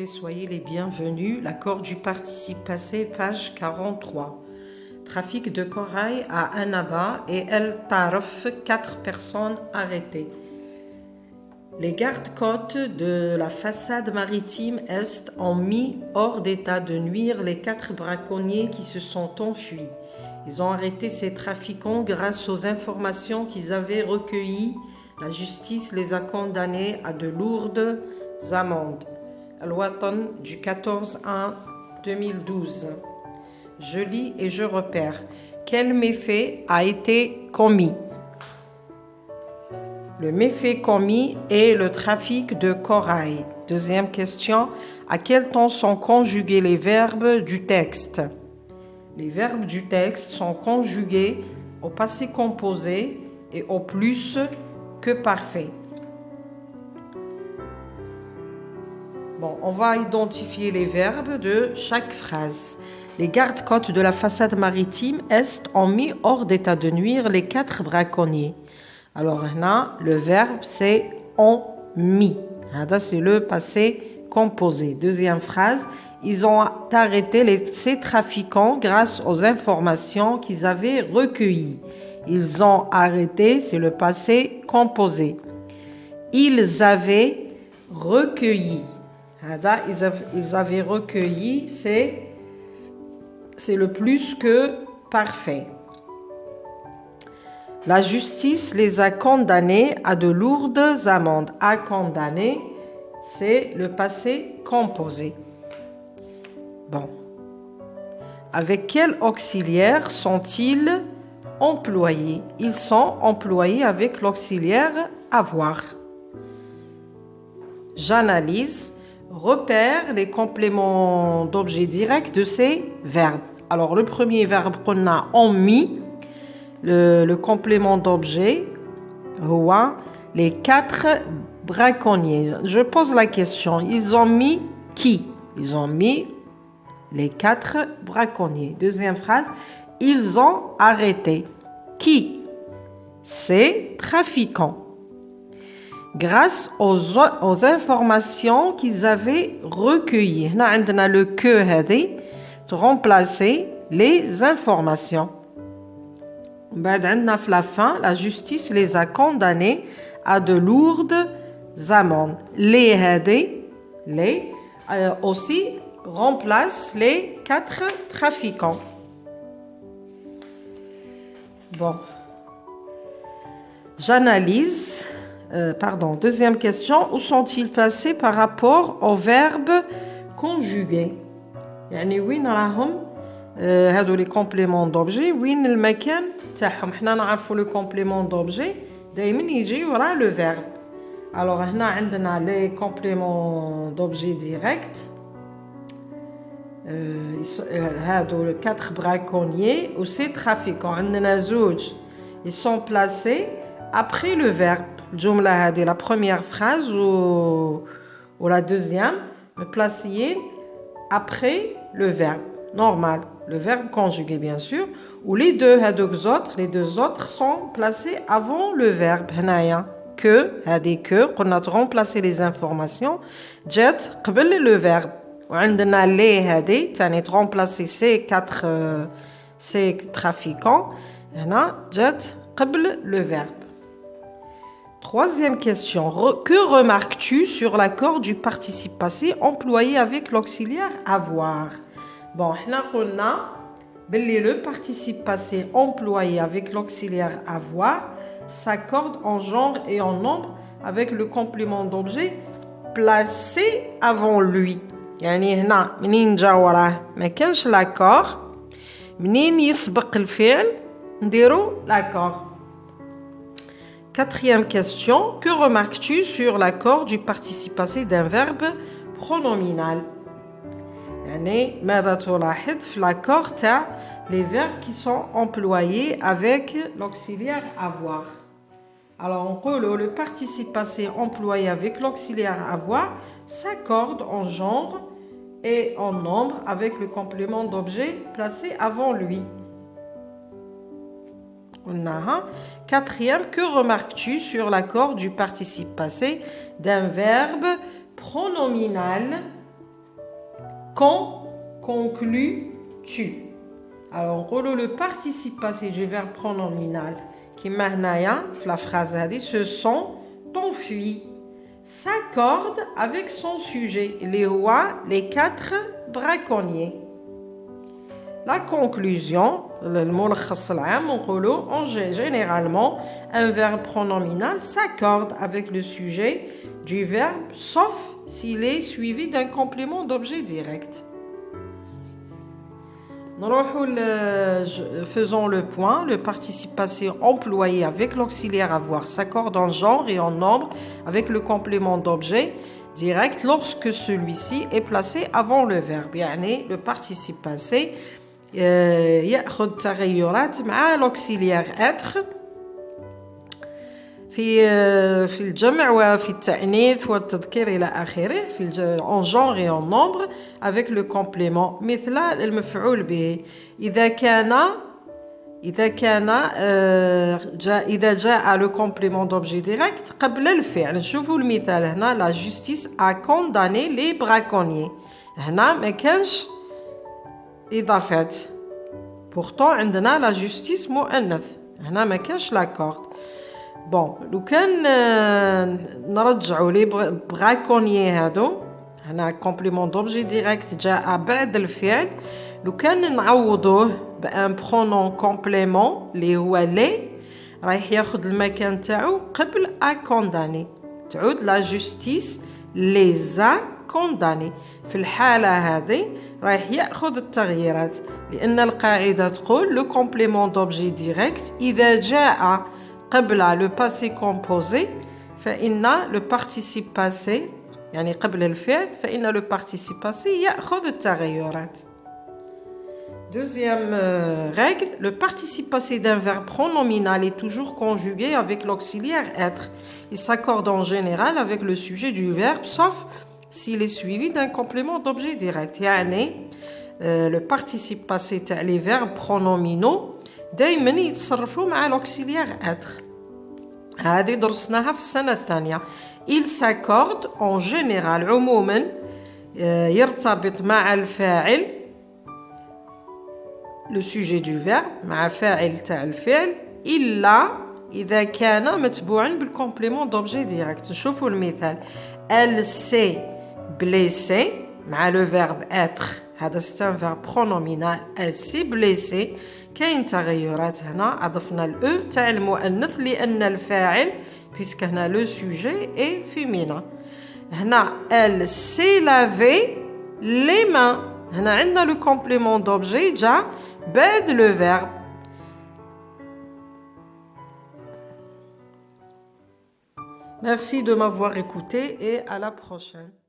et soyez les bienvenus. L'accord du participe passé, page 43. Trafic de corail à Annaba et El Tarf, 4 personnes arrêtées. Les gardes-côtes de la façade maritime Est ont mis hors d'état de nuire les 4 braconniers qui se sont enfuis. Ils ont arrêté ces trafiquants grâce aux informations qu'ils avaient recueillies. La justice les a condamnés à de lourdes amendes. Al-Watan du 14/1/2012. Je lis et je repère. Quel méfait a été commis? Le méfait commis est le trafic de corail. Deuxième question. À quel temps sont conjugués les verbes du texte? Les verbes du texte sont conjugués au passé composé et au plus que parfait. Bon, on va identifier les verbes de chaque phrase. Les gardes-côtes de la façade maritime Est ont mis hors d'état de nuire les 4 braconniers. Alors là, le verbe c'est ont mis. C'est le passé composé. Deuxième phrase, ils ont arrêté ces trafiquants grâce aux informations qu'ils avaient recueillies. Ils ont arrêté, c'est le passé composé. Ils avaient recueilli. Ils avaient recueilli, c'est le plus que parfait. La justice les a condamnés à de lourdes amendes. À condamner, c'est le passé composé. Bon. Avec quel auxiliaire sont-ils employés? Ils sont employés avec l'auxiliaire avoir. J'analyse, repère les compléments d'objet direct de ces verbes. Alors, le premier verbe qu'on a ont mis, le complément d'objet, les 4 braconniers. Je pose la question, ils ont mis qui? Ils ont mis les 4 braconniers. Deuxième phrase, ils ont arrêté. Qui? Ces trafiquants. Grâce aux informations qu'ils avaient recueillies. On a le que de remplacer les informations. À la fin, la justice les a condamnés à de lourdes amendes. Les aussi remplace les 4 trafiquants. Bon. J'analyse. Deuxième question. Où sont-ils placés par rapport au verbe conjugué? يعني وين راهم هادو les compléments d'objet وين المكان تاعهم؟ حنا نعرفوا le complément d'objet دائما يجي وراء le verbe. Alors هنا عندنا les compléments d'objet direct. هادو les 4 braconniers ou ces trafiquants عندنا زوج. Ils sont placés après le verbe. الجملة هذه la première phrase ou la deuxième placés après le verbe normal, le verbe conjugué bien sûr, ou les deux autres sont placés avant le verbe. هنايا qu'on a remplacé les informations جات قبل le verbe. وعندنا لي هذه ثاني remplacer ces trafiquants هنا جات قبل le verbe. Troisième question. Que remarques-tu sur l'accord du participe passé employé avec l'auxiliaire avoir? Bon, on a le participe passé employé avec l'auxiliaire avoir s'accorde en genre et en nombre avec le complément d'objet placé avant lui. يعني هنا منين جا وراه ما كانش l'accord منين يسبق الفعل نديرو l'accord. Quatrième question. Que remarques-tu sur l'accord du participe passé d'un verbe pronominal? يعني ماذا تلاحظ في l'accord تاع les verbes qui sont employés avec l'auxiliaire avoir? Alors on peut le participe passé employé avec l'auxiliaire avoir s'accorde en genre et en nombre avec le complément d'objet placé avant lui. Quatrième, que remarques-tu sur l'accord du participe passé d'un verbe pronominal Quand conclus-tu? Alors, le participe passé du verbe pronominal qui est la phrase se sont enfuis, s'accorde avec son sujet, les 4 braconniers. La conclusion, généralement, un verbe pronominal s'accorde avec le sujet du verbe, sauf s'il est suivi d'un complément d'objet direct. Faisons le point. Le participe passé employé avec l'auxiliaire avoir s'accorde en genre et en nombre avec le complément d'objet direct lorsque celui-ci est placé avant le verbe. يعني le participe passé يأخذ تغيرات مع l'auxiliaire être في الجمع وفي التأنيث والتذكير إلى آخره en genre et en nombre avec le complément مثل المفعول به إذا جاء le complément d'objet direct قبل الفعل. نشوفوا المثال هنا la justice a condamné les braconniers. هنا ما كانش إضافات pourtant عندنا la justice مؤنث هنا ما كانش l'accord. بون لو كان نرجعوا لي براكونيي هادو هنا كومبليمون دوبجي ديريكت جاء بعد الفعل لو كان نعوضوه بان برونون كومبليمون اللي هو لي رايح ياخذ المكان تاعو قبل ا كونداني تعود لا جوستيس ليزا كونداني. في الحاله هذه رايح ياخذ التغييرات لان القاعده تقول لو كومبليمون دوبجي ديريكت اذا جاء قبل le passé composé فإن le participe passé يعني قبل الفعل فإن le participe passé يأخذ التغيرات. Deuxième règle, le participe passé d'un verbe pronominal est toujours conjugué avec l'auxiliaire être. Il s'accorde en général avec le sujet du verbe sauf s'il est suivi d'un complément d'objet direct. يعني le participe passé تاع les verbes pronominaux دايما يتصرفوا مع l'auxiliaire être. هذه درسناها في السنة الثانية. Il s'accorde en général عموما يرتبط مع الفاعل le sujet du verbe مع فاعل تاع الفعل إلا إذا كان متبوعا بالcomplément d'objet direct. نشوفوا المثال elle s'est blessée مع le verbe être هذا c'est un verbe pronominal elle s'est blessée. كاين تغيرات هنا أضفنا الأو تاع المؤنث لأن الفاعل puisque هنا le sujet est féminin. هنا elle s'est lavé les mains هنا عندنا le complément d'objet جا بعد le verbe. Merci de m'avoir écouté et à la prochaine.